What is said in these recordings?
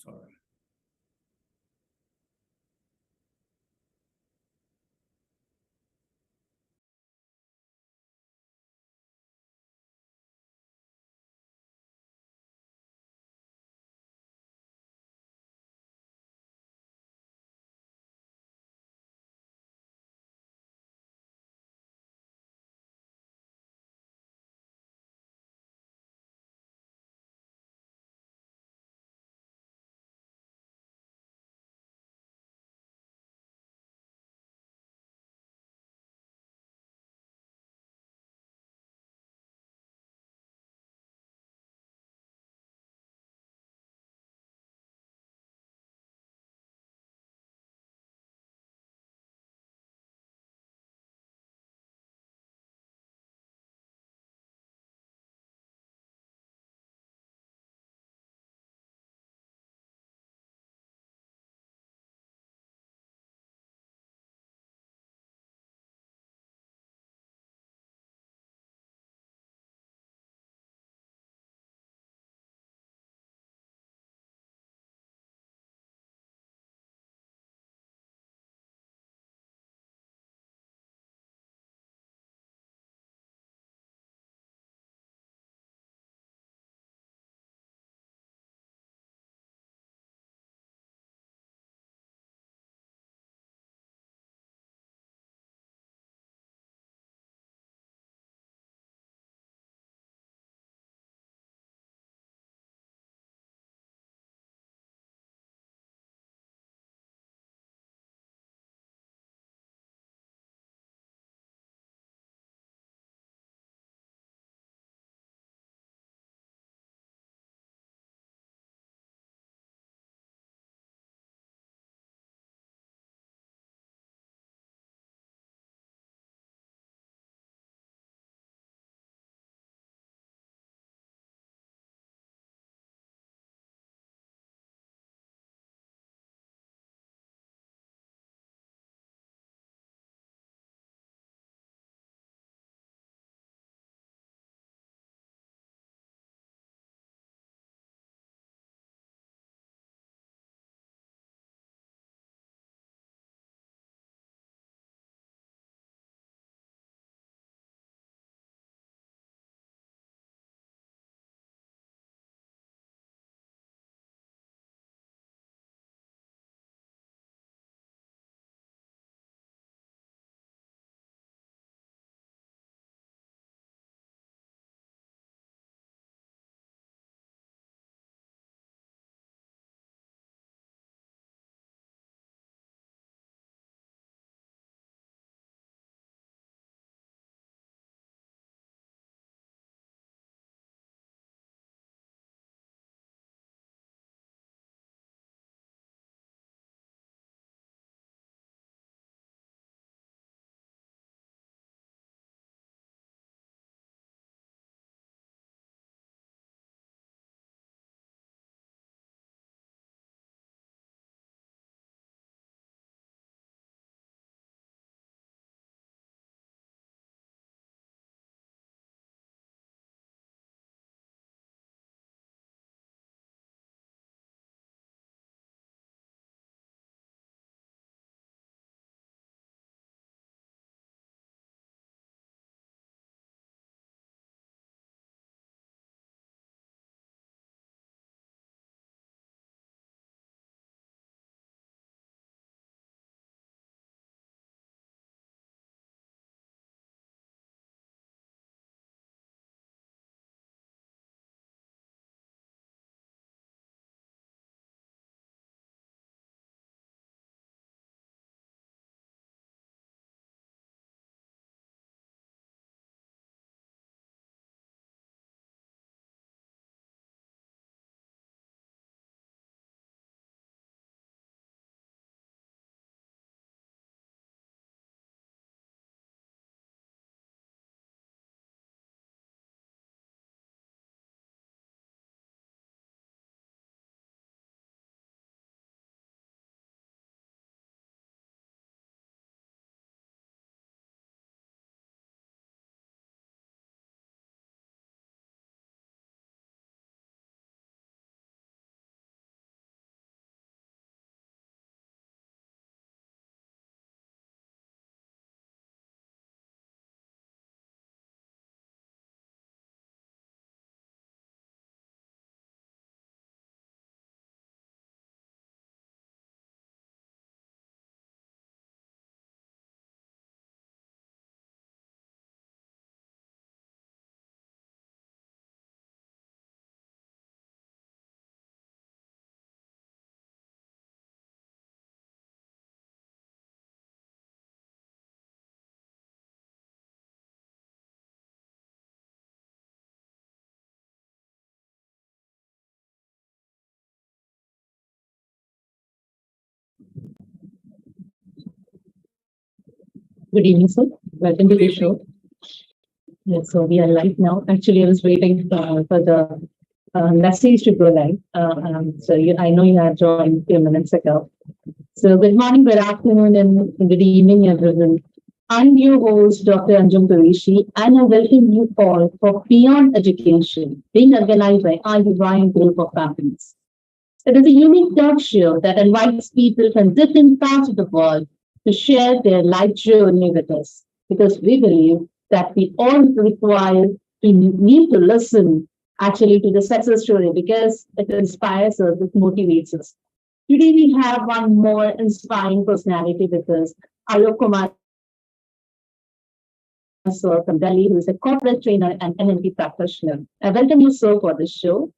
Sorry. Good evening, sir. Welcome to Good the evening. show. Yes, so we are live now. Actually, I was waiting for the message to go live. I know you have joined a few minutes ago. So good morning, good afternoon, and good evening, everyone. I'm your host, Dr. Anjum Qureshi, and I welcome you all for Beyond Education, being organized by Idym Group of Companies. It is a unique talk show that invites people from different parts of the world to share their life journey with us because we believe that we all require to need to listen actually to the success story because it inspires us, it motivates us. Today we have one more inspiring personality with us, Alok Kumar sir from Delhi, who is a corporate trainer and NLP practitioner. I welcome you, sir, for this show.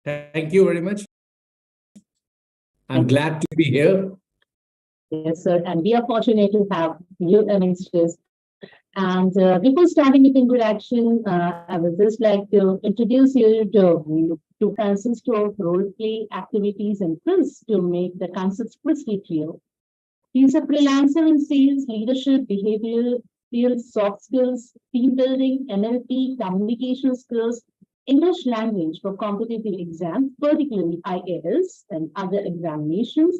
Thank you very much. I'm Thank you. glad to be here. Yes, sir. And we are fortunate to have you amongst us. And before starting with introduction, I would just like to introduce you to consist of role play activities and quiz to make the concepts crystal clear. He's a freelancer in sales, leadership, behavioral skills, soft skills, team building, NLP, communication skills, English language for competitive exams, particularly IAS and other examinations,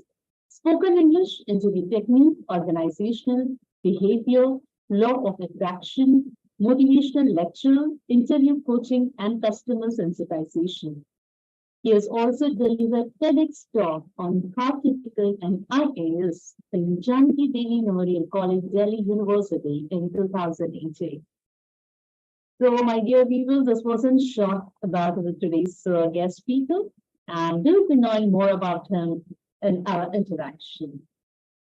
spoken English, interview technique, organizational, behavior, law of attraction, motivational lecture, interview coaching, and customer sensitization. He has also delivered TEDx talk on how typical and IAS in Janki Devi Memorial College, Delhi University in 2018. So, my dear viewers, this wasn't short about today's guest speaker, and we'll be knowing more about him in our interaction.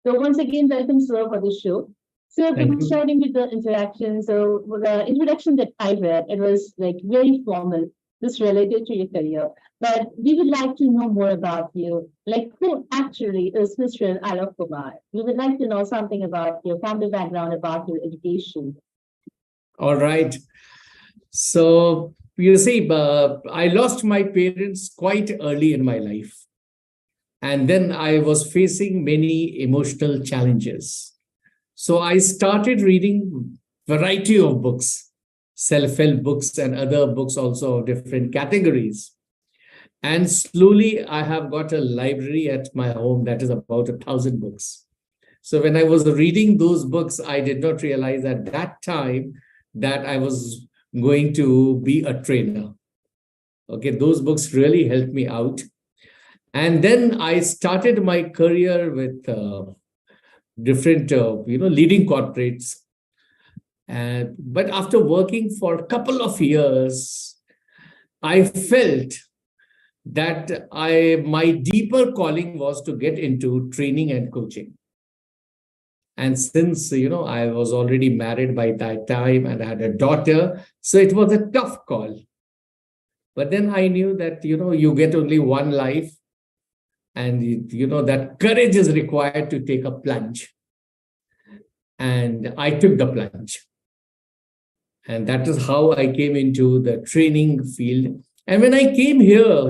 So, once again, welcome, sir, for the show. So, Thank before you. starting with the interaction, so the introduction that I read, it was like very formal, just related to your career. But we would like to know more about you. Like, who actually is Mr. Alok Kumar? We would like to know something about your family background, about your education. All right. So, you see, I lost my parents quite early in my life. And then I was facing many emotional challenges. So I started reading variety of books, self-help books and other books also of different categories. And slowly I have got a library at my home that is about 1,000 books. So when I was reading those books, I did not realize at that time that I was going to be a trainer. Okay, those books really helped me out. And then I started my career with different, leading corporates. And but after working for a couple of years, I felt that my deeper calling was to get into training and coaching. And since, I was already married by that time and I had a daughter, so it was a tough call. But then I knew that, you get only one life and, that courage is required to take a plunge. And I took the plunge. And that is how I came into the training field. And when I came here,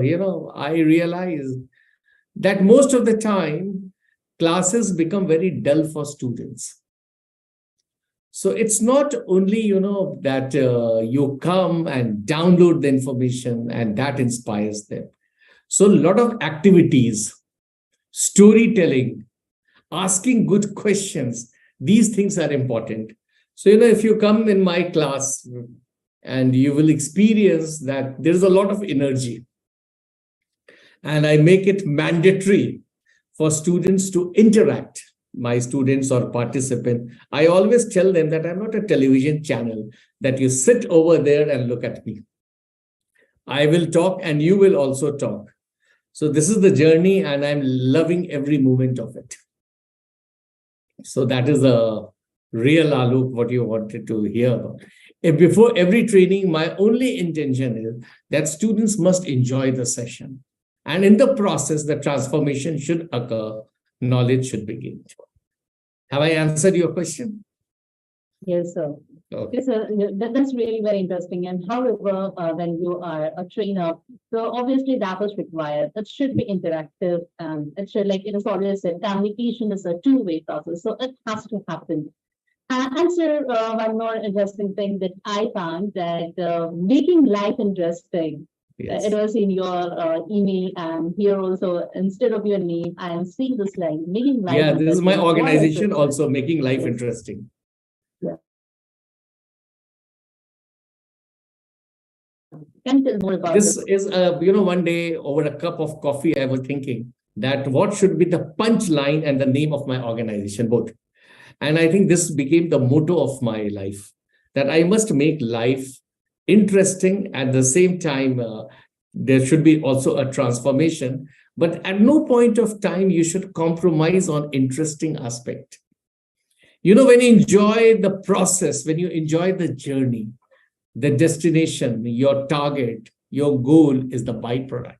I realized that most of the time, classes become very dull for students. So it's not only, that you come and download the information and that inspires them. So a lot of activities, storytelling, asking good questions, these things are important. So, if you come in my class and you will experience that there's a lot of energy. And I make it mandatory for students to interact, my students or participants. I always tell them that I'm not a television channel, that you sit over there and look at me. I will talk and you will also talk. So this is the journey and I'm loving every moment of it. So that is a real Alok, what you wanted to hear about. Before every training, my only intention is that students must enjoy the session. And in the process, the transformation should occur, knowledge should be gained. Have I answered your question? Yes, sir. Okay. Yes, that's really very interesting. And however, when you are a trainer, so obviously that was required. It should be interactive, and it should, like it is always said, communication is a two-way process. So it has to happen. And sir, one more interesting thing that I found that making life interesting. It Yes. was in your email, and here also, instead of your name, I am seeing this line, making life Yeah, this is my interesting. What is organization it? also, making life Yes. interesting. Yeah. Can you tell more about This this? is, one day over a cup of coffee, I was thinking that what should be the punchline and the name of my organization, both. And I think this became the motto of my life, that I must make life interesting. At the same time, there should be also a transformation. But at no point of time you should compromise on interesting aspect. When you enjoy the process, when you enjoy the journey, the destination, your target, your goal is the byproduct.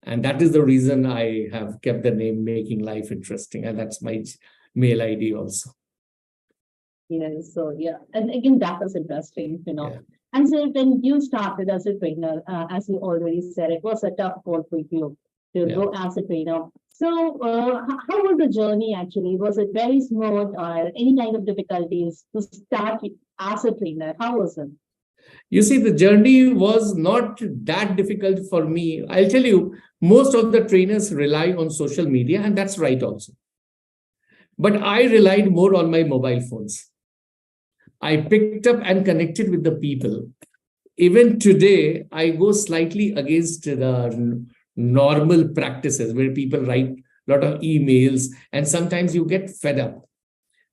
And that is the reason I have kept the name Making Life Interesting. And that's my mail ID also. Yes, so yeah, and again, that was interesting. Yeah. And so when you started as a trainer, as you already said, it was a tough call for you to Yeah. go as a trainer. So, how was the journey actually? Was it very smooth or any kind of difficulties to start as a trainer? How was it? You see, the journey was not that difficult for me. I'll tell you, most of the trainers rely on social media, and that's right also. But I relied more on my mobile phones. I picked up and connected with the people. Even today, I go slightly against the normal practices where people write a lot of emails and sometimes you get fed up.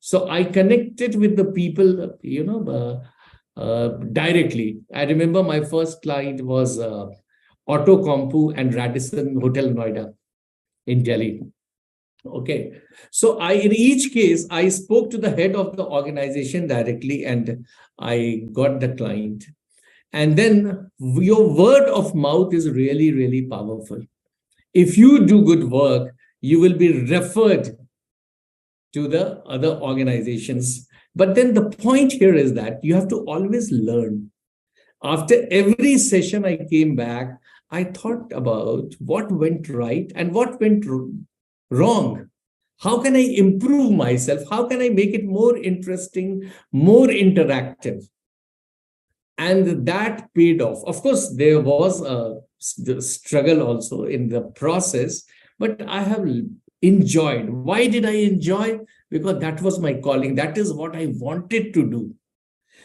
So I connected with the people, directly. I remember my first client was Auto Compu and Radisson Hotel Noida in Delhi. Okay. So in each case, I spoke to the head of the organization directly and I got the client. And then your word of mouth is really, really powerful. If you do good work, you will be referred to the other organizations. But then the point here is that you have to always learn. After every session I came back, I thought about what went right and what went wrong. How can I improve myself? How can I make it more interesting, more interactive? And that paid off. Of course, there was a struggle also in the process, but I have enjoyed. Why did I enjoy? Because that was my calling. That is what I wanted to do.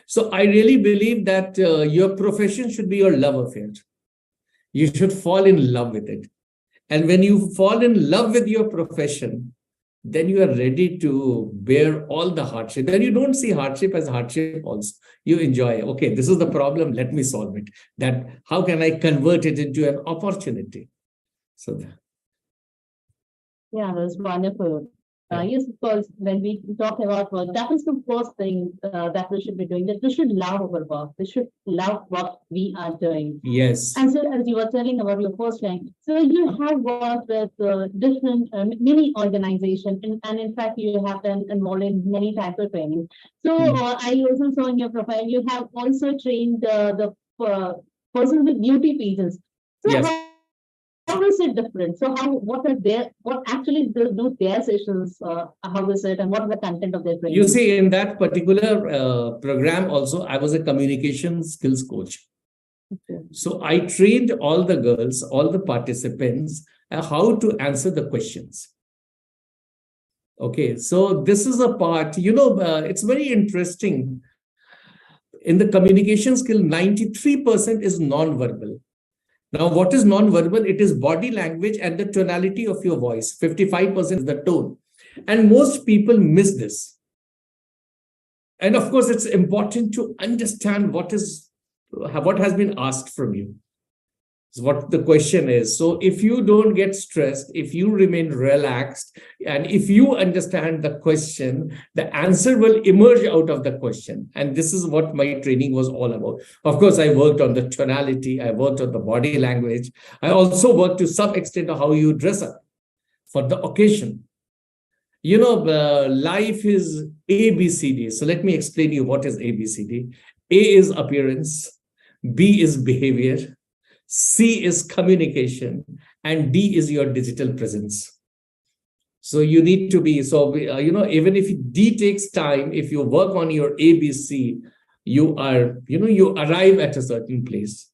So I really believe that your profession should be your love affair. You should fall in love with it. And when you fall in love with your profession, then you are ready to bear all the hardship. Then you don't see hardship as hardship also. You enjoy, okay, this is the problem, let me solve it. That how can I convert it into an opportunity? So Yeah, that's wonderful. yeah. Yes, of course, when we talk about work, that is the first thing that we should be doing, that we should love our work. We should love what we are doing. Yes. And so, as you were telling about your first line, so you have worked with different, many organizations, and in fact, you have been involved in many types of training. So, I also saw in your profile, you have also trained the person with beauty pages. So, Yes. how is it different? So what actually do their sessions, how is it, and what is the content of their You training? see, in that particular program also, I was a communication skills coach. Okay. So I trained all the girls, all the participants, how to answer the questions. Okay, so this is a part, it's very interesting. In the communication skill, 93% is non-verbal. Now, what is non-verbal? It is body language and the tonality of your voice. 55% is the tone. And most people miss this. And of course, it's important to understand what has been asked from you. What the question is. So if you don't get stressed, if you remain relaxed, and if you understand the question, the answer will emerge out of the question. And this is what my training was all about. Of course, I worked on the tonality, I worked on the body language. I also worked to some extent on how you dress up for the occasion. Life is ABCD. So let me explain you what is ABCD. A is appearance, B is behavior, C is communication, and D is your digital presence. So you need to be, even if D takes time, if you work on your ABC, you you arrive at a certain place.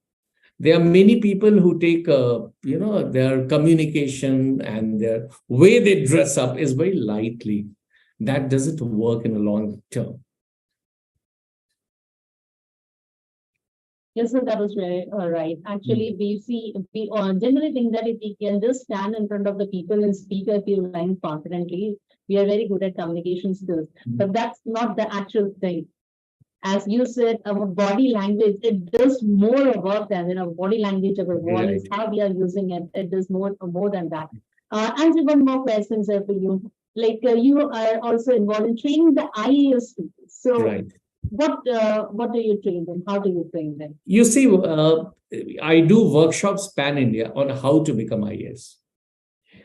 There are many people who take, their communication and their way they dress up is very lightly. That doesn't work in the long term. Yes, sir, that was very right. Actually, we generally think that if we can just stand in front of the people and speak a few lines confidently, we are very good at communication skills. But that's not the actual thing. As you said, our body language, it does more about that. Body language, our voice, how we are using it, it does more than that. Answer one more question, sir, for you. Like you are also involved in training the IAS people. So what do you train them? How do you train them? You see, I do workshops pan-India on how to become IAS.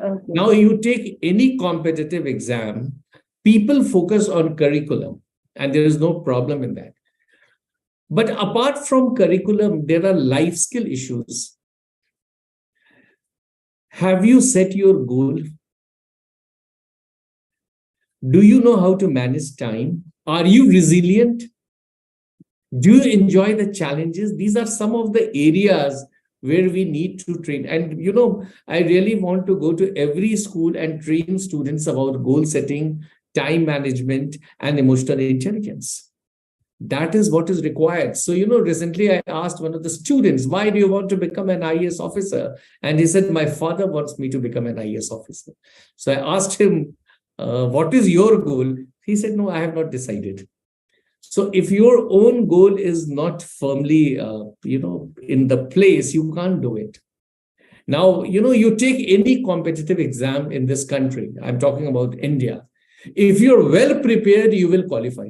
Okay. Now, you take any competitive exam, people focus on curriculum, and there is no problem in that. But apart from curriculum, there are life skill issues. Have you set your goal? Do you know how to manage time? Are you resilient? Do you enjoy the challenges? These are some of the areas where we need to train. And, I really want to go to every school and train students about goal setting, time management, and emotional intelligence. That is what is required. So, recently I asked one of the students, why do you want to become an IAS officer? And he said, my father wants me to become an IAS officer. So I asked him, what is your goal? He said, no, I have not decided. So if your own goal is not firmly, in the place, you can't do it. Now, you take any competitive exam in this country. I'm talking about India. If you're well prepared, you will qualify.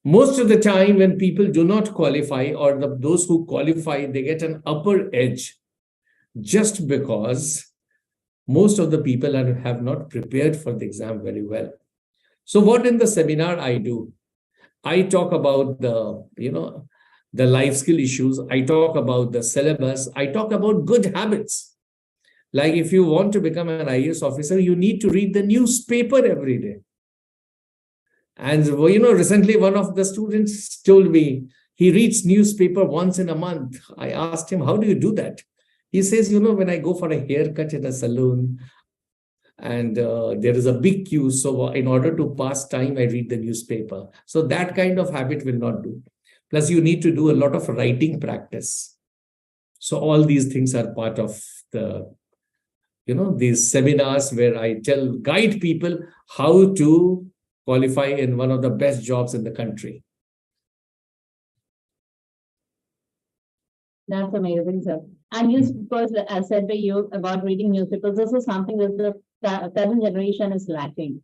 Most of the time when people do not qualify, or those who qualify, they get an upper edge just because most of the people have not prepared for the exam very well. So what in the seminar I do, I talk about the life skill issues. I talk about the syllabus. I talk about good habits. Like if you want to become an IAS officer, you need to read the newspaper every day. And, recently one of the students told me he reads newspaper once in a month. I asked him, how do you do that? He says, when I go for a haircut in a salon, and there is a big queue. So in order to pass time, I read the newspaper. So that kind of habit will not do. Plus, you need to do a lot of writing practice. So all these things are part of the, these seminars where I guide people how to qualify in one of the best jobs in the country. That's amazing, sir. And just because I said to you about reading newspapers, this is something that the present generation is lacking.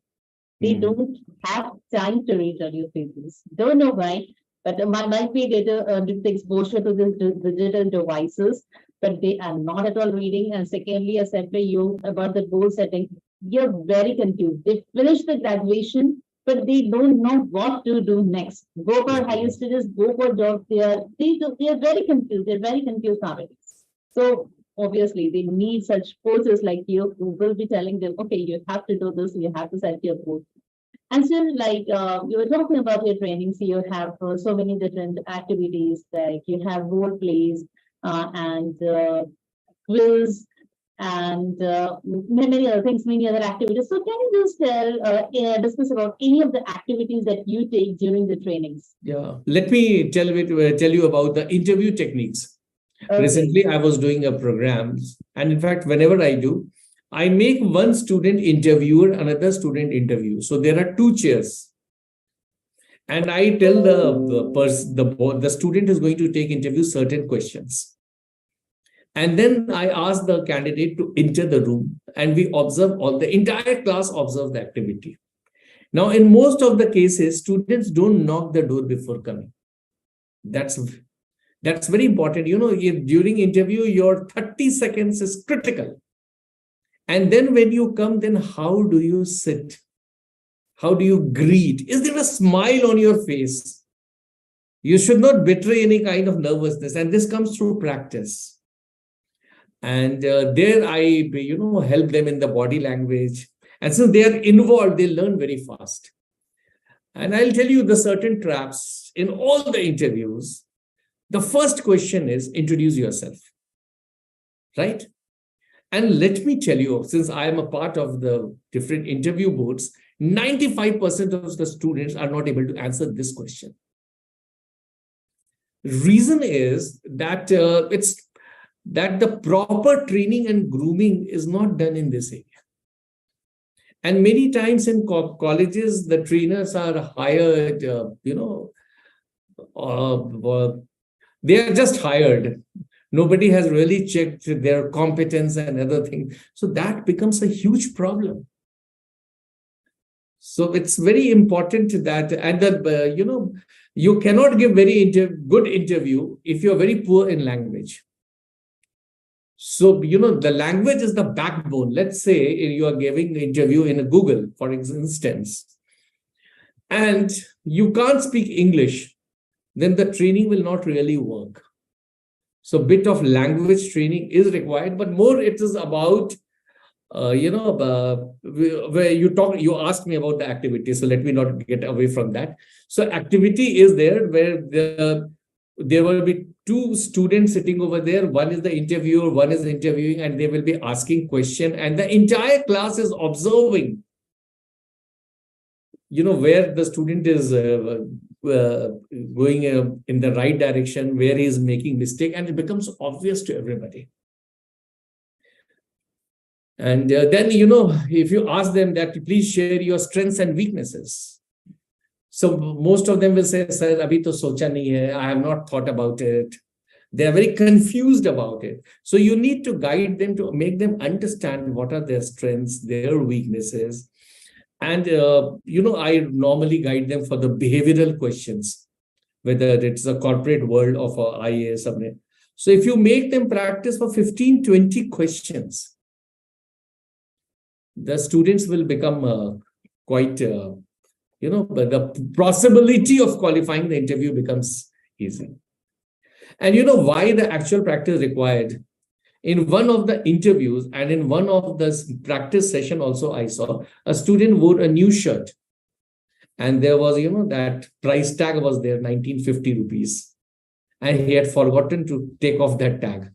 They don't have time to read the newspapers. Don't know why, but might be due to the exposure to these digital devices, but they are not at all reading. And secondly, I said to you about the goal setting, you're very confused. They finished the graduation, but they don't know what to do next. Go for higher studies, go for jobs. They are very confused. They're very confused nowadays. So obviously, they need such coaches like you who will be telling them, okay, you have to do this, you have to set your goals. And still, like you were talking about your trainings, you have so many different activities, like you have role plays and quiz and many other things, many other activities. So can you just discuss about any of the activities that you take during the trainings? Yeah, let me tell you about the interview techniques. Okay. Recently, I was doing a program, and in fact, whenever I do, I make one student interviewer, another student interview. So there are two chairs. And I tell the student is going to take interview certain questions. And then I ask the candidate to enter the room, and we observe the entire class observe the activity. Now, in most of the cases, students don't knock the door before coming. That's very important. During interview, your 30 seconds is critical. And then when you come, then how do you sit? How do you greet? Is there a smile on your face? You should not betray any kind of nervousness. And this comes through practice. And there I, help them in the body language. And since they are involved, they learn very fast. And I'll tell you the certain traps in all the interviews. The first question is introduce yourself, right? And let me tell you, since I am a part of the different interview boards, 95% of the students are not able to answer this question. Reason is that the proper training and grooming is not done in this area. And many times in colleges, the trainers are hired, they are just hired. Nobody has really checked their competence and other things. So that becomes a huge problem. So it's very important that, and you cannot give very good interview if you're very poor in language. So, the language is the backbone. Let's say you are giving an interview in a Google, for instance, and you can't speak English, then the training will not really work. So a bit of language training is required, but more it is about, where you asked me about the activity. So let me not get away from that. So activity is there where there will be two students sitting over there. One is the interviewer, one is interviewing, and they will be asking question, and the entire class is observing, where the student is going in the right direction, where he is making mistake, and it becomes obvious to everybody. And then, if you ask them that, please share your strengths and weaknesses. So most of them will say, sir, abhi to socha nahi hai. I have not thought about it. They are very confused about it. So you need to guide them to make them understand what are their strengths, their weaknesses. And, I normally guide them for the behavioral questions, whether it's a corporate world of IAS. So if you make them practice for 15, 20 questions, the students will become quite, the possibility of qualifying the interview becomes easy. And why the actual practice required? In one of the interviews and in one of the practice session also, I saw a student wore a new shirt. And there was, that price tag was there, 1950 rupees. And he had forgotten to take off that tag.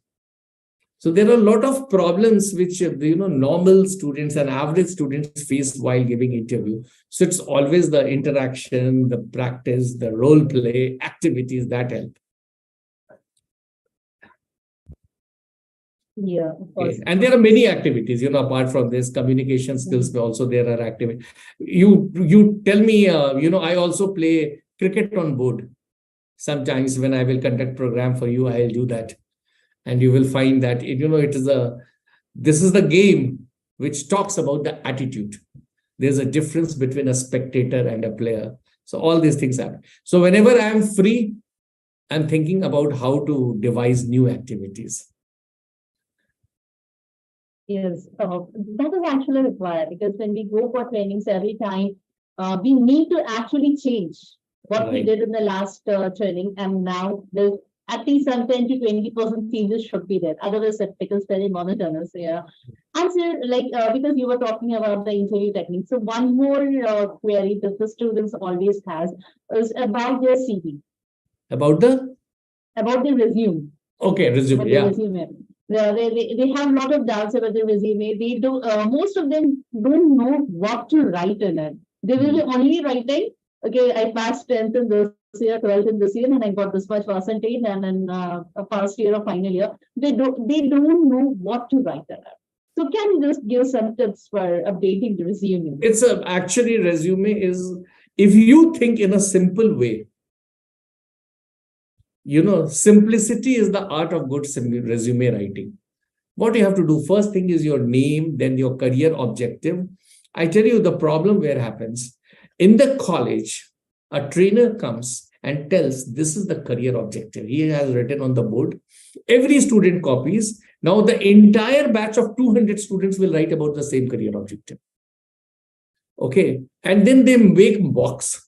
So there are a lot of problems which, normal students and average students face while giving interview. So it's always the interaction, the practice, the role play, activities that help. Yeah, of course. Okay. And there are many activities, apart from this communication skills, also there are activities. You tell me, I also play cricket on board. Sometimes when I will conduct program for you, I'll do that. And you will find that, this is the game which talks about the attitude. There's a difference between a spectator and a player. So all these things happen. So whenever I'm free, I'm thinking about how to devise new activities. Yes, that is actually required, because when we go for trainings every time, we need to actually change what we did in the last training, and now there's at least some 10 to 20% changes should be there. Otherwise, it becomes very monotonous. Yeah. And so, because you were talking about the interview technique, so one more query that the students always has is about their CV. About the resume. Okay, resume. Yeah. Resume. They have a lot of doubts about the resume. They do. Most of them don't know what to write in it. They will be only writing, okay, I passed 10th in this year, 12th in this year, and I got this much percentage, and in a first year or final year, they don't know what to write in it. So can you just give some tips for updating the resume? It's actually resume is, if you think in a simple way, simplicity is the art of good resume writing. What you have to do, first thing is your name, then your career objective. I tell you the problem where happens. In the college, a trainer comes and tells, this is the career objective. He has written on the board. Every student copies. Now the entire batch of 200 students will write about the same career objective. Okay. And then they make mocks.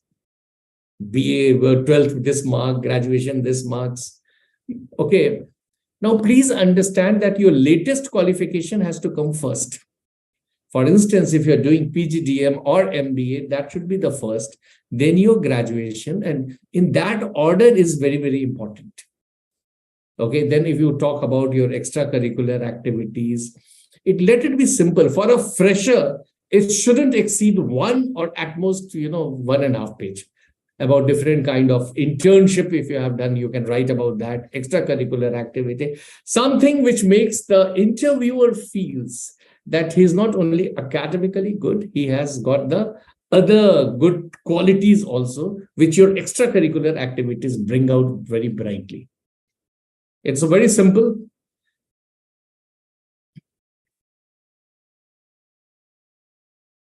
BA, 12th, this mark, graduation, this marks. Okay. Now, please understand that your latest qualification has to come first. For instance, if you're doing PGDM or MBA, that should be the first, then your graduation. And in that order is very, very important. Okay, then if you talk about your extracurricular activities, let it be simple. For a fresher, it shouldn't exceed one or at most, 1.5 page about different kind of internship. If you have done, you can write about that extracurricular activity, something which makes the interviewer feels that he's not only academically good, he has got the other good qualities also, which your extracurricular activities bring out very brightly. It's very simple.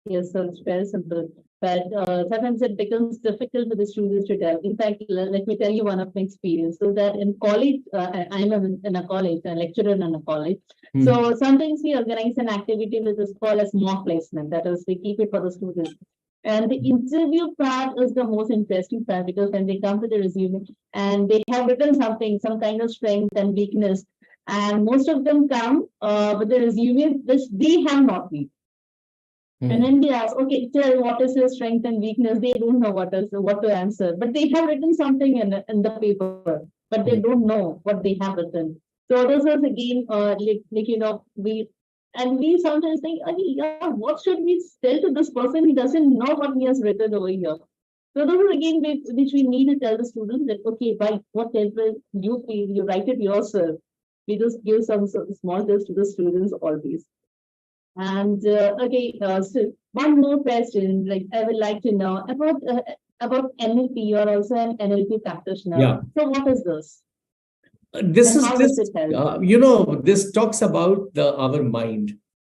Yes, so it's very simple. But sometimes it becomes difficult for the students to tell. In fact, let me tell you one of my experience. So that in college, I'm in a college, a lecturer in a college. So sometimes we organize an activity which is called as mock placement. That is, we keep it for the students. And the interview part is the most interesting part, because when they come to the resume and they have written something, some kind of strength and weakness, and most of them come with the resume which they have not made. And then they ask, okay, tell what is your strength and weakness. They don't know what to answer, but they have written something in the paper, but they don't know what they have written. So this is again, we sometimes think, okay, yeah, what should we tell to this person? He doesn't know what he has written over here. So this is again which we need to tell the students that, okay, by whatever you feel, you write it yourself. We just give some small tips to the students always. And so one more question, like I would like to know about NLP. You are also an NLP practitioner. Yeah. So what is this? This And is how this, does it help? this talks about our mind.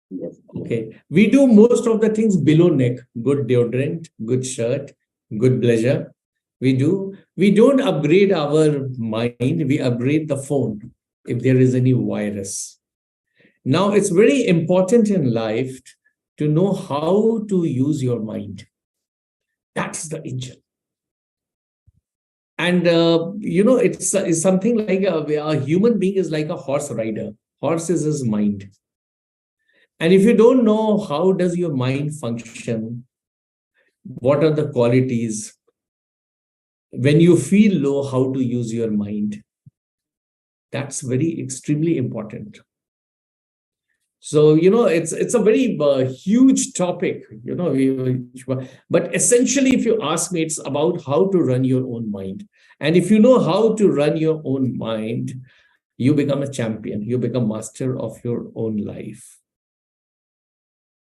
Yes. Okay. We do most of the things below neck. Good deodorant, good shirt, good pleasure. We don't upgrade our mind. We upgrade the phone if there is any virus. Now, it's very important in life to know how to use your mind. That's the engine. And, it's something like a human being is like a horse rider. Horse is his mind. And if you don't know how does your mind function, what are the qualities, when you feel low, how to use your mind, that's very extremely important. So, it's a very huge topic, but essentially, if you ask me, it's about how to run your own mind. And if you know how to run your own mind, you become a champion, you become master of your own life.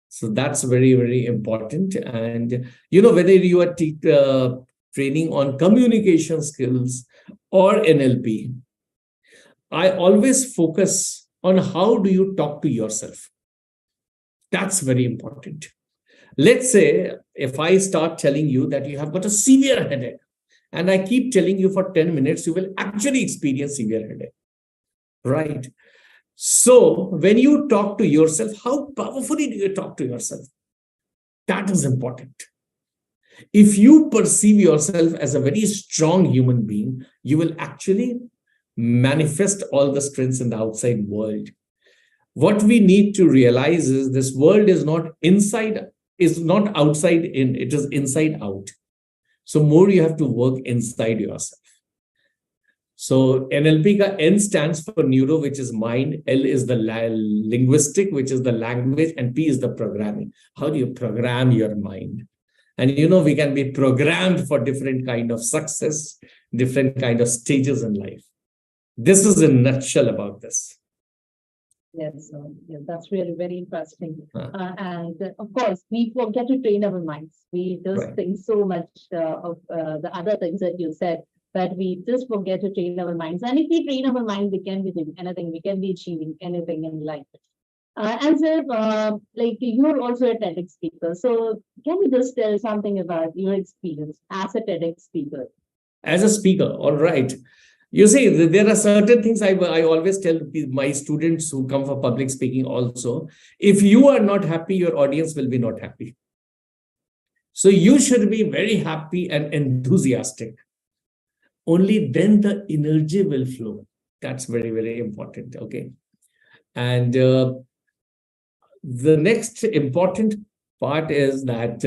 So that's very, very important. And, whether you are training on communication skills or NLP, I always focus on how do you talk to yourself. That's very important. Let's say if I start telling you that you have got a severe headache, and I keep telling you for 10 minutes, you will actually experience severe headache, right? So when you talk to yourself, how powerfully do you talk to yourself? That is important. If you perceive yourself as a very strong human being, you will actually manifest all the strengths in the outside world. What we need to realize is this world is not outside in, it is inside out. So more you have to work inside yourself. So NLP ka N stands for neuro, which is mind. L is the linguistic, which is the language, and P is the programming. How do you program your mind? And we can be programmed for different kind of success, different kind of stages in life. This is a nutshell about this. Yes, that's really very interesting. And of course, we forget to train our minds. We just think so much of the other things that you said, but we just forget to train our minds. And if we train our minds, we can be doing anything. We can be achieving anything in life. And so, like you're also a TEDx speaker. So can you just tell something about your experience as a TEDx speaker? As a speaker, all right. You see, there are certain things I always tell my students who come for public speaking also. If you are not happy, your audience will be not happy. So you should be very happy and enthusiastic. Only then the energy will flow. That's very, very important. Okay. And the next important part is that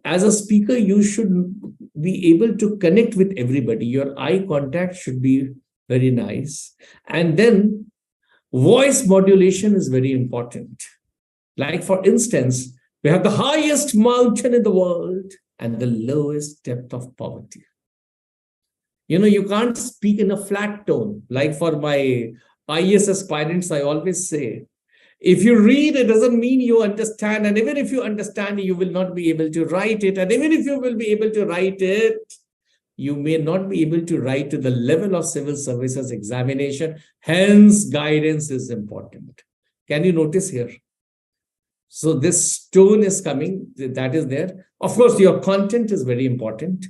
as a speaker, you should be able to connect with everybody. Your eye contact should be very nice. And then voice modulation is very important. Like, for instance, we have the highest mountain in the world and the lowest depth of poverty. You can't speak in a flat tone. Like for my IES aspirants, I always say, if you read, it doesn't mean you understand. And even if you understand, you will not be able to write it. And even if you will be able to write it, you may not be able to write to the level of civil services examination. Hence, guidance is important. Can you notice here? So this tone is coming, that is there. Of course, your content is very important.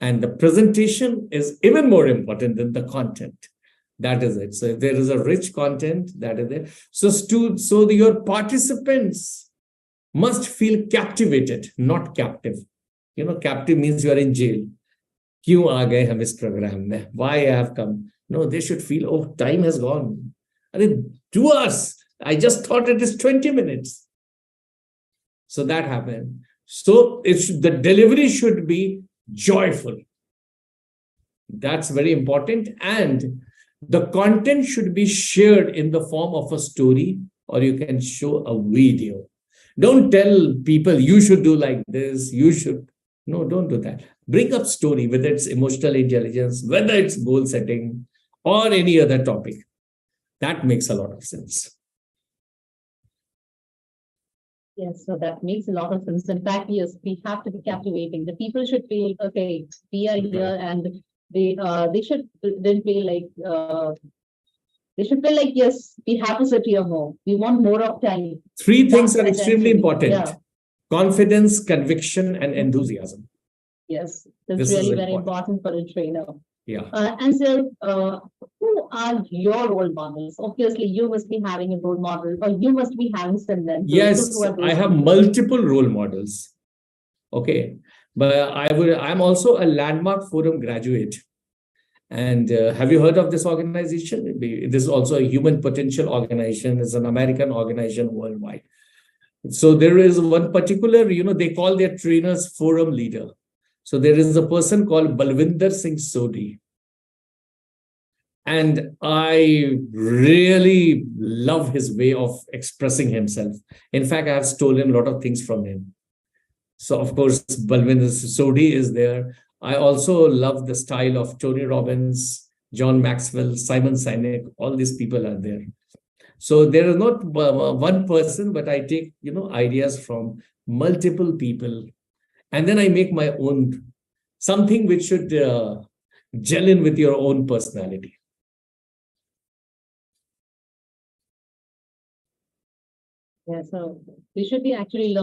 And the presentation is even more important than the content. That is it. So if there is a rich content, that is it. So your participants must feel captivated, not captive. Captive means you are in jail. Kyun aa gaye hum is program mein? Why I have come? No, they should feel, oh, time has gone. I mean, 2 hours. I just thought it is 20 minutes. So that happened. So the delivery should be joyful. That's very important. And the content should be shared in the form of a story, or you can show a video. Don't tell people you should do like this, you should. No, don't do that. Bring up story, whether it's emotional intelligence, whether it's goal setting, or any other topic. That makes a lot of sense. Yes, so that makes a lot of sense. In fact, yes, we have to be captivating. The people should feel, okay, we are here, and they should then feel like they should feel like, yes, we have to sit here more. We want more of time. 3 things are extremely important. Yeah. Confidence, conviction, and enthusiasm. Yes, that's really very important for a trainer. Yeah. And so, who are your role models? Obviously, you must be having a role model, or you must be having some mentors. Yes, I have multiple role models. Okay, but I'm also a Landmark Forum graduate. And have you heard of this organization? This is also a human potential organization. It's an American organization worldwide. So there is one particular, they call their trainers forum leader. So there is a person called Balwinder Singh Sodhi. And I really love his way of expressing himself. In fact, I have stolen a lot of things from him. So, of course, Balwinder Sodhi is there. I also love the style of Tony Robbins, John Maxwell, Simon Sinek. All these people are there. So there is not one person, but I take, ideas from multiple people. And then I make my own, something which should gel in with your own personality. Yeah, so we should be actually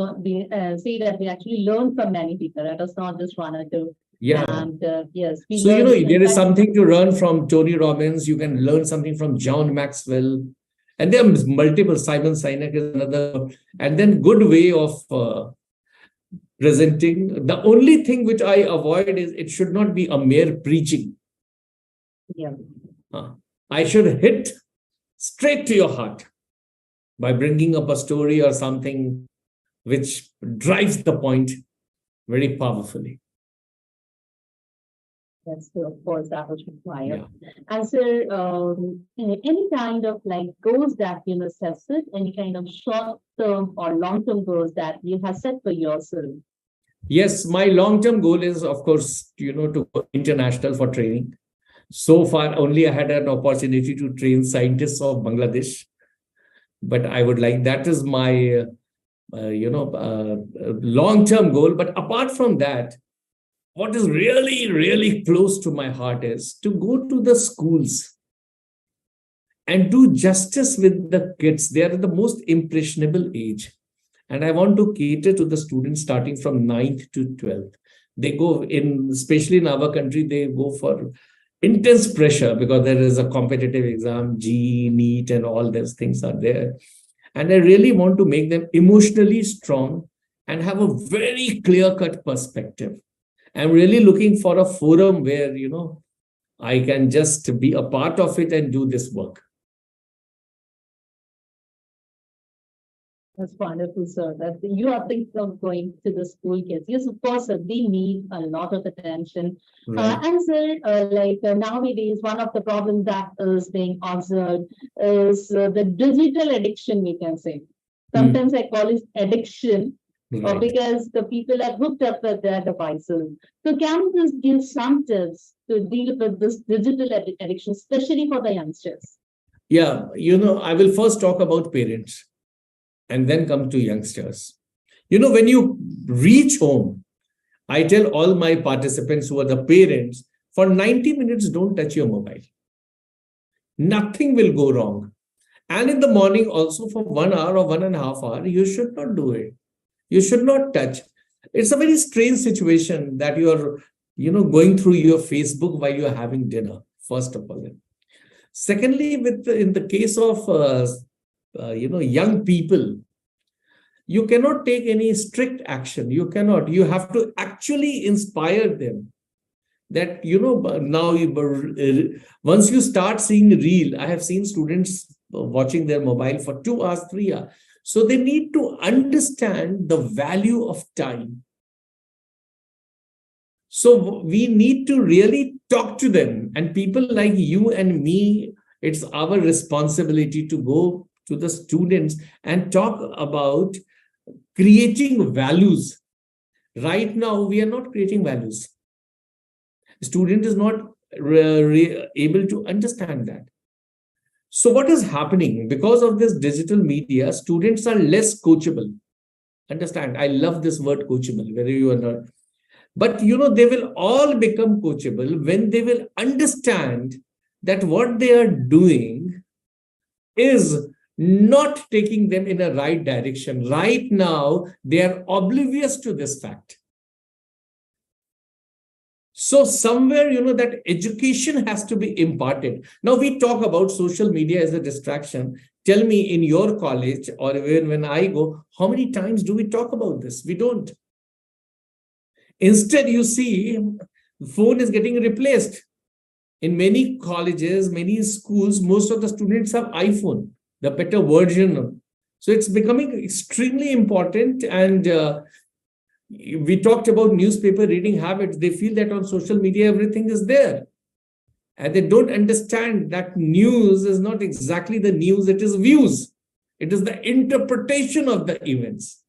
see that we actually learn from many people. Let us not just one or two. Yeah. And yes. So, there is something to learn from Tony Robbins. You can learn something from John Maxwell. And there are multiple. Simon Sinek is another. And then good way of presenting. The only thing which I avoid is it should not be a mere preaching. Yeah. I should hit straight to your heart by bringing up a story or something which drives the point very powerfully. Yes, so of course, that was required. Yeah. And so, any kind of goals that you must have set, any kind of short-term or long-term goals that you have set for yourself? Yes, my long-term goal is, of course, to go international for training. So far, only I had an opportunity to train scientists of Bangladesh. But I would like, that is my, long-term goal. But apart from that, what is really, really close to my heart is to go to the schools and do justice with the kids. They are the most impressionable age. And I want to cater to the students starting from 9th to 12th. They go in, especially in our country, they go for intense pressure because there is a competitive exam, GE, NEET, and all those things are there. And I really want to make them emotionally strong and have a very clear-cut perspective. I'm really looking for a forum where, I can just be a part of it and do this work. That's wonderful, sir. That you are thinking of going to the school kids. Yes, of course, sir, they need a lot of attention. Right. And sir, nowadays, one of the problems that is being observed is the digital addiction, we can say. Sometimes I call it addiction, Right. because the people are hooked up with their devices. So can you just give some tips to deal with this digital addiction, especially for the youngsters? Yeah, I will first talk about parents and then come to youngsters. When you reach home, I tell all my participants who are the parents, for 90 minutes, don't touch your mobile. Nothing will go wrong. And in the morning, also for 1 hour or 1.5 hours, you should not do it. You should not touch. It's a very strange situation that you're, going through your Facebook while you're having dinner, first of all. Secondly, in the case of, young people, you cannot take any strict action. You cannot. You have to actually inspire them that, now once you start seeing reel, I have seen students watching their mobile for 2 hours, 3 hours. So they need to understand the value of time. So we need to really talk to them, and people like you and me, it's our responsibility to go to the students and talk about creating values. Right now, we are not creating values. The student is not able to understand that. So what is happening? Because of this digital media, students are less coachable. Understand? I love this word coachable, whether you are not. But they will all become coachable when they will understand that what they are doing is not taking them in a right direction. Right now, they are oblivious to this fact. So somewhere, that education has to be imparted. Now we talk about social media as a distraction. Tell me, in your college or even when I go, how many times do we talk about this? We don't. Instead, you see, the phone is getting replaced. In many colleges, many schools, most of the students have iPhone, the better version. So it's becoming extremely important. And we talked about newspaper reading habits. They feel that on social media, everything is there. And they don't understand that news is not exactly the news, it is views. It is the interpretation of the events.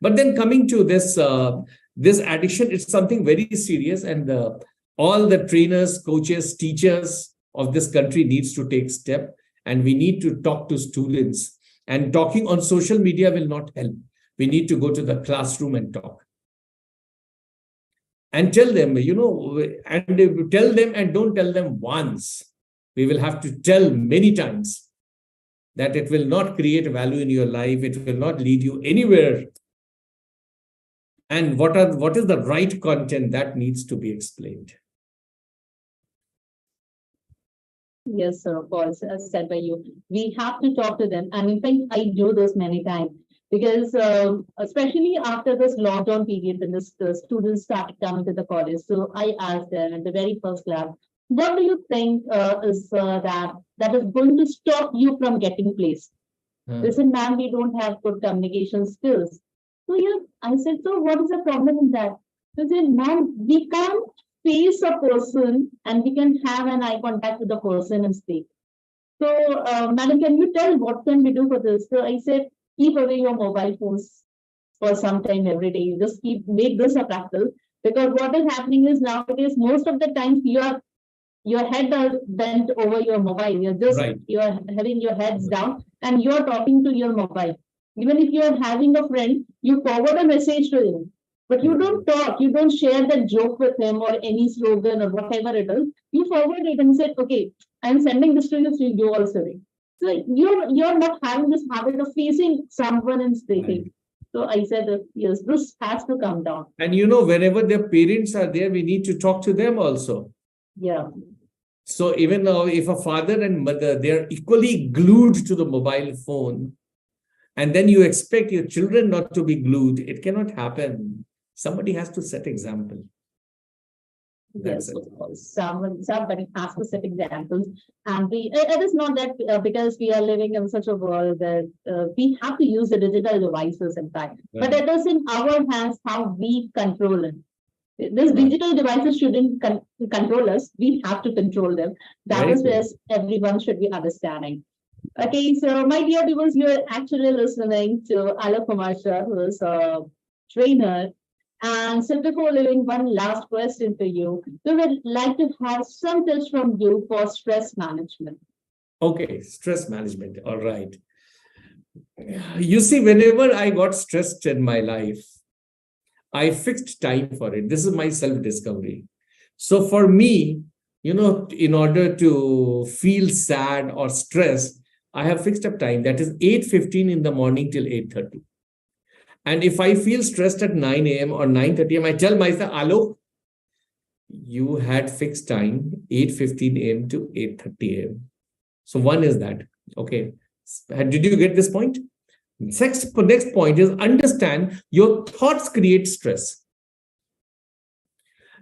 But then coming to this addiction, it's something very serious, and all the trainers, coaches, teachers of this country needs to take step, and we need to talk to students. And talking on social media will not help. We need to go to the classroom and talk. And tell them, and tell them, and don't tell them once. We will have to tell many times that it will not create value in your life. It will not lead you anywhere. And what is the right content that needs to be explained? Yes, sir, of course, as said by you. We have to talk to them. And in fact, I do this many times because especially after this lockdown period, when the students started coming to the college. So I asked them in the very first class, what do you think that is going to stop you from getting placed? They said, ma'am, we don't have good communication skills. So yeah, I said, so what is the problem in that? They said, ma'am, we can't face a person and we can have an eye contact with the person and speak. So, madam, can you tell what can we do for this? So I said, keep away your mobile phones for some time every day. You just make this a practice, because what is happening is nowadays, most of the times your head are bent over your mobile. You're having your heads down and you're talking to your mobile. Even if you're having a friend, you forward a message to him, but you don't talk, you don't share that joke with him or any slogan or whatever it is. You forward it and say, okay, I'm sending this to you, so you also read. So you're not having this habit of facing someone and speaking. So I said that yes, this has to come down. And whenever their parents are there, we need to talk to them also. Yeah. So even if a father and mother, they are equally glued to the mobile phone, And then you expect your children not to be glued. It cannot happen. Somebody has to set example. That's Yes, it. of course. Somebody has to set examples, and it is not that because we are living in such a world that we have to use the digital devices in fact, but Right. it is in our hands how we control it. These Right. digital devices shouldn't control us. We have to control them. That Very is where good. everyone should be understanding. Okay, so my dear viewers, you're actually listening to Alok Kumar Shah, who is a trainer. And so before leaving one last question for you, we would like to have some tips from you for stress management. Okay, stress management. All right. You see, whenever I got stressed in my life, I fixed time for it. This is my self discovery. So for me, in order to feel sad or stressed, I have fixed up time. That is 8:15 in the morning till 8:30. And if I feel stressed at 9 a.m. or 9:30 a.m., I tell myself, Alok, you had fixed time 8:15 a.m. to 8:30 a.m. So one is that. Okay. Did you get this point? Next point is understand your thoughts create stress.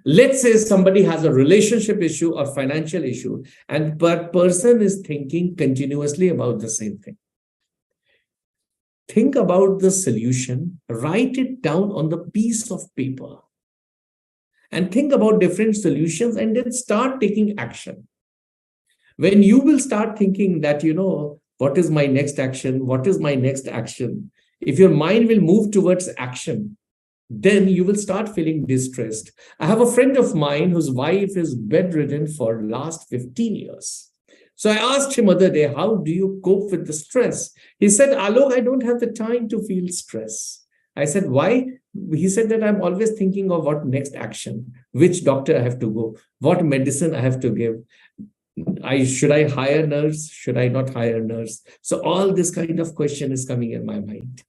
Let's say somebody has a relationship issue or financial issue, and per person is thinking continuously about the same thing. Think about the solution, write it down on the piece of paper, and think about different solutions and then start taking action. When you will start thinking that, what is my next action? What is my next action? If your mind will move towards action, then you will start feeling distressed. I have a friend of mine whose wife is bedridden for last 15 years. So I asked him other day, how do you cope with the stress? He said, Alok, I don't have the time to feel stress. I said, why? He said that I'm always thinking of what next action, which doctor I have to go, what medicine I have to give. Should I hire nurse? Should I not hire nurse? So all this kind of question is coming in my mind.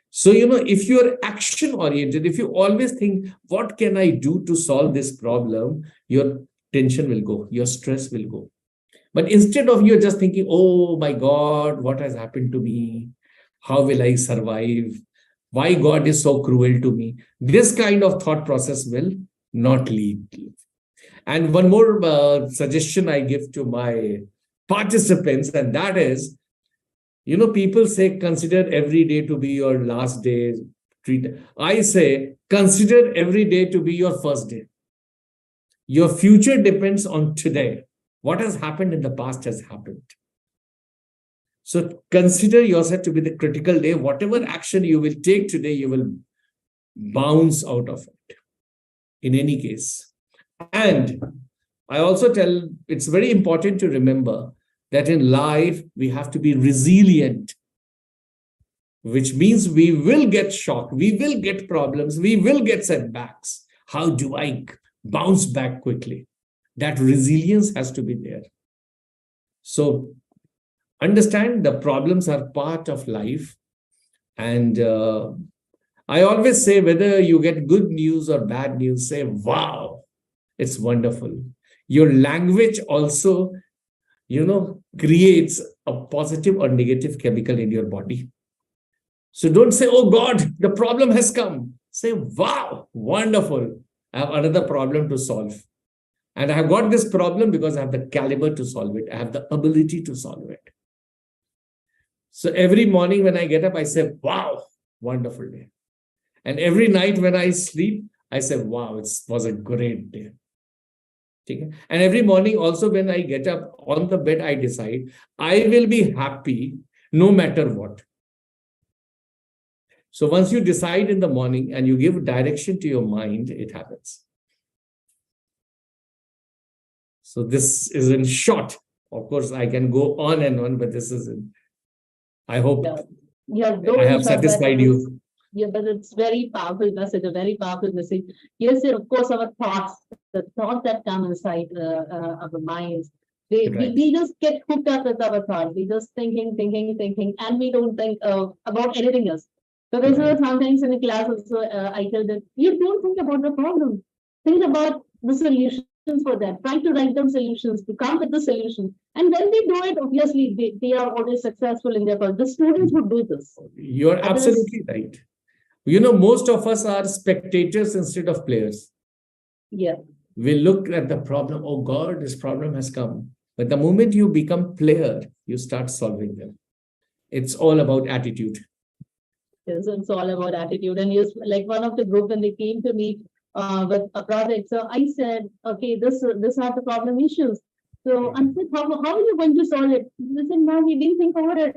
So, if you're action oriented, if you always think, what can I do to solve this problem? Your tension will go, your stress will go. But instead of you're just thinking, oh my God, what has happened to me? How will I survive? Why God is so cruel to me? This kind of thought process will not lead. And one more suggestion I give to my participants, and that is, people say consider every day to be your last day. I say consider every day to be your first day. Your future depends on today. What has happened in the past has happened. So consider yourself to be the critical day. Whatever action you will take today, you will bounce out of it in any case. And I also tell it's very important to remember that in life, we have to be resilient, which means we will get shocked, we will get problems, we will get setbacks. How do I bounce back quickly? That resilience has to be there. So understand the problems are part of life. And I always say, whether you get good news or bad news, say, wow, it's wonderful. Your language also, creates a positive or negative chemical in your body. So don't say, oh God, the problem has come. Say, wow, wonderful. I have another problem to solve. And I have got this problem because I have the caliber to solve it. I have the ability to solve it. So every morning when I get up, I say, wow, wonderful day. And every night when I sleep, I say, wow, it was a great day. And every morning also when I get up on the bed, I decide I will be happy no matter what. So once you decide in the morning and you give direction to your mind, it happens. So this is in short. Of course, I can go on and on, but this is in, I hope I have satisfied you. Yeah, but it's very powerful message, a very powerful message. Yes, sir, of course, our thoughts, the thoughts that come inside our minds, we just get hooked up with our thoughts. We just thinking, and we don't think about anything else. So this is sometimes in the class also, I tell them, you don't think about the problem. Think about the solution. for that, trying to write down solutions, to come with the solution. And when they do it, obviously they are always successful in their course. The students who do this. You're Others, absolutely right. You know, most of us are spectators instead of players. yeah, We look at the problem, oh God, this problem has come. But the moment you become player, you start solving them. It's all about attitude. yes, it's all about attitude. And yes, like one of the group when they came to me with a project, so I said, okay, this are the problem issues. So I said, how are you going to solve it? They said, no, we didn't think over it.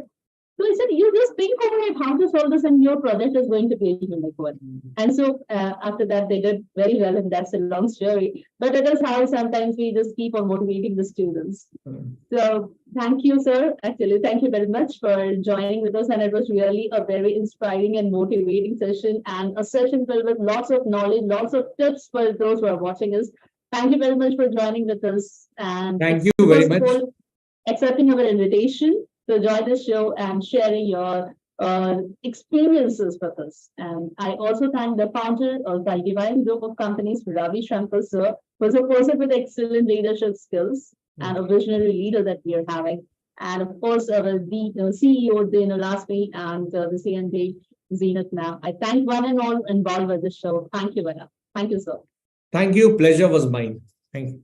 So I said, you just think over it how to solve this, and your project is going to be like one. And so after that, they did very well, and that's a long story. But it is how sometimes we just keep on motivating the students. So thank you, sir. Actually, thank you very much for joining with us. And it was really a very inspiring and motivating session, and a session filled with lots of knowledge, lots of tips for those who are watching us. Thank you very much for joining with us. And Thank you very first of much. all, accepting our invitation to join the show and sharing your experiences with us. And I also thank the founder of the Idym Group of Companies, Ravi Shankar, sir, who's a person with excellent leadership skills and a visionary leader that we are having. And of course, our CEO, Dino Lasmi, and the CND, Zenith now. I thank one and all involved with the show. Thank you, Vana. Thank you, sir. Thank you. Pleasure was mine. Thank you.